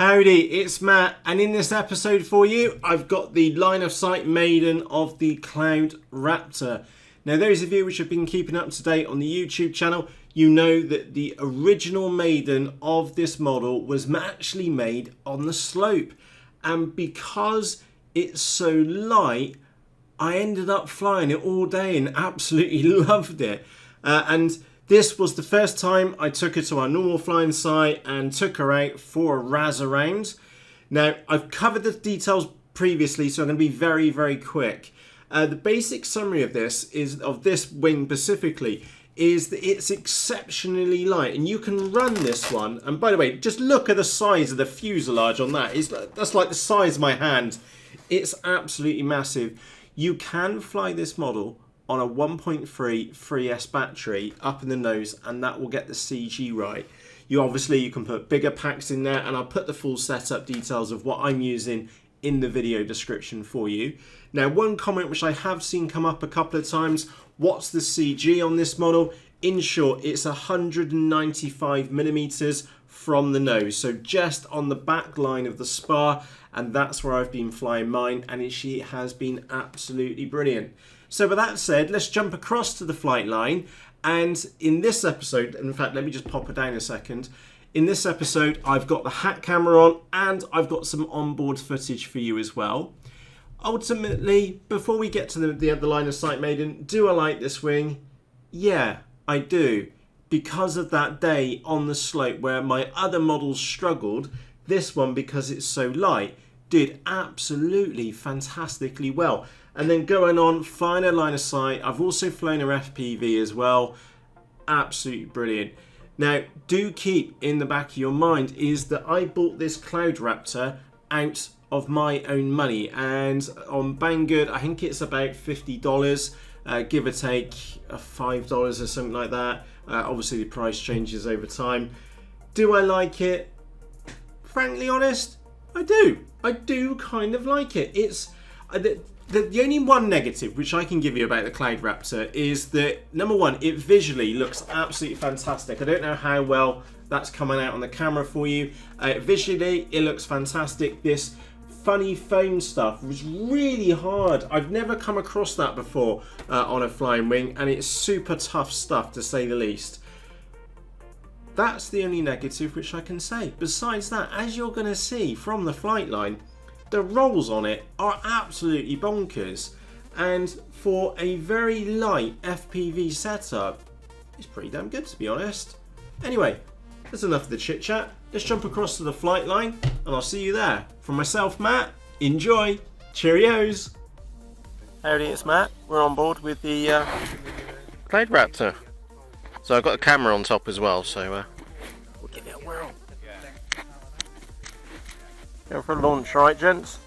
Howdy, it's Matt, and in this episode for you, I've got the line of sight maiden of the Cloud Raptor. Now, those of you which have been keeping up to date on the YouTube channel, you know that the original maiden of this model was actually made on the slope. And because it's so light, I ended up flying it all day and absolutely loved it. And this was the first time I took her to our normal flying site and took her out for a razz around. Now, I've covered the details previously, so I'm going to be very, very quick. The basic summary of this wing specifically is that it's exceptionally light, and you can run this one. And by the way, just look at the size of the fuselage on that. That's like the size of my hand. It's absolutely massive. You can fly this model on a 1.3 3S battery up in the nose, and that will get the CG right. You can put bigger packs in there, and I'll put the full setup details of what I'm using in the video description for you. Now, one comment which I have seen come up a couple of times, what's the CG on this model? In short, it's 195 millimeters from the nose, so just on the back line of the spar, and that's where I've been flying mine, and she has been absolutely brilliant. So with that said, let's jump across to the flight line, and in this episode, in fact, let me just pop it down a second. In this episode, I've got the hat camera on, and I've got some onboard footage for you as well. Ultimately, before we get to the line of sight maiden, do I like this wing? Yeah, I do. Because of that day on the slope where my other models struggled, this one, because it's so light, did absolutely fantastically well. And then going on, flying a line of sight, I've also flown a FPV as well. Absolutely brilliant. Now, do keep in the back of your mind is that I bought this Cloud Raptor out of my own money, and on Banggood, I think it's about $50, give or take $5 or something like that. Obviously, the price changes over time. Do I like it? Frankly honest, I do. I do kind of like it. It's the only one negative which I can give you about the Cloud Raptor is that, number one, it visually looks absolutely fantastic. I don't know how well that's coming out on the camera for you. Visually, it looks fantastic. This funny foam stuff was really hard. I've never come across that before on a flying wing, and it's super tough stuff, to say the least. That's the only negative which I can say. Besides that, as you're going to see from the flight line, the rolls on it are absolutely bonkers, and for a very light FPV setup, it's pretty damn good, to be honest. Anyway, that's enough of the chit chat. Let's jump across to the flight line, and I'll see you there. From myself, Matt, enjoy. Cheerios. Howdy, it's Matt. We're on board with the Cloud Raptor. So I've got a camera on top as well, so we'll give it a whirl. Going for a launch, right, gents?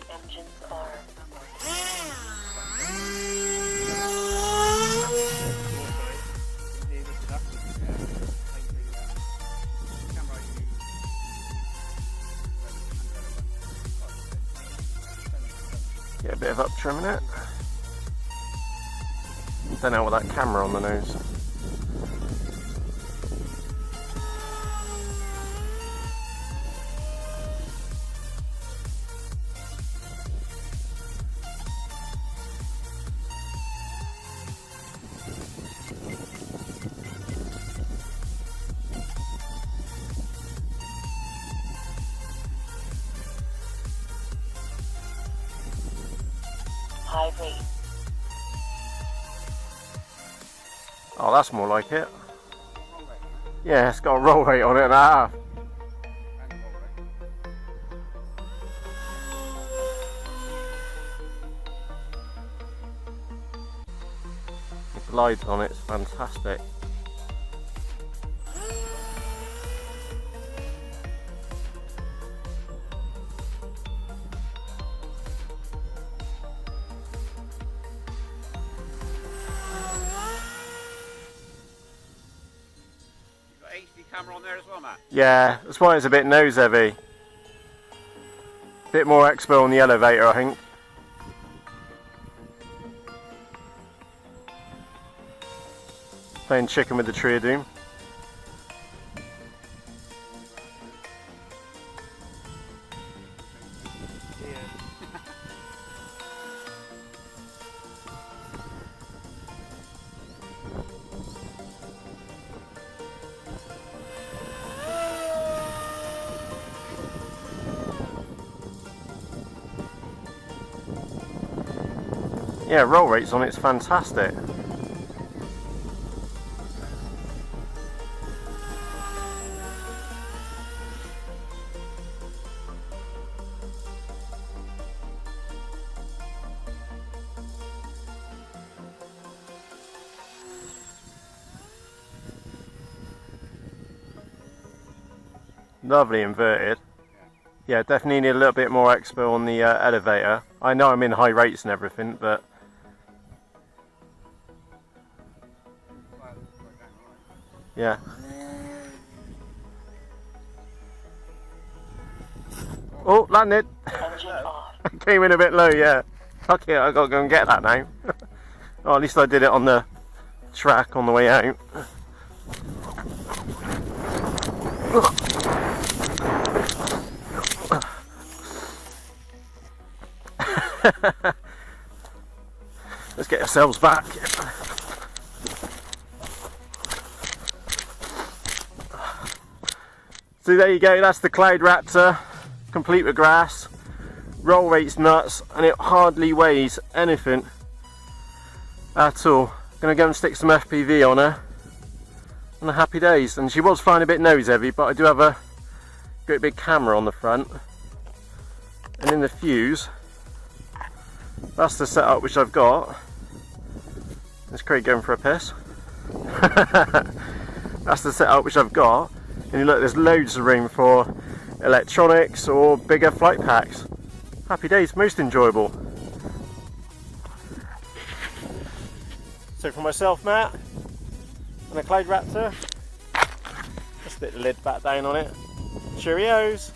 Get a bit of up trim in it. Don't know with that camera on the nose. Oh, that's more like it. Yeah, it's got a roll rate on it and a half. The glides on it's fantastic. Camera on there as well, Matt? Yeah, that's why it's a bit nose heavy. Bit more expo on the elevator, I think. Playing chicken with the tree of doom. Yeah, roll rates on it's fantastic. Lovely inverted. Yeah, definitely need a little bit more expo on the elevator. I know I'm in high rates and everything, but yeah. Oh, landed. Came in a bit low, yeah. Fuck it, I gotta go and get that now. Oh, at least I did it on the track on the way out. Let's get ourselves back. So there you go, that's the Cloud Raptor, complete with grass. Roll rate's nuts, and it hardly weighs anything at all. Gonna go and stick some FPV on her, and happy days. And she was flying a bit nose heavy, but I do have a great big camera on the front, and in the fuse. That's the setup which I've got. Is Craig going for a piss? That's the setup which I've got. And you look, there's loads of room for electronics or bigger flight packs. Happy days, most enjoyable. So for myself, Matt, and a Cloud Raptor, just stick the lid back down on it. Cheerios!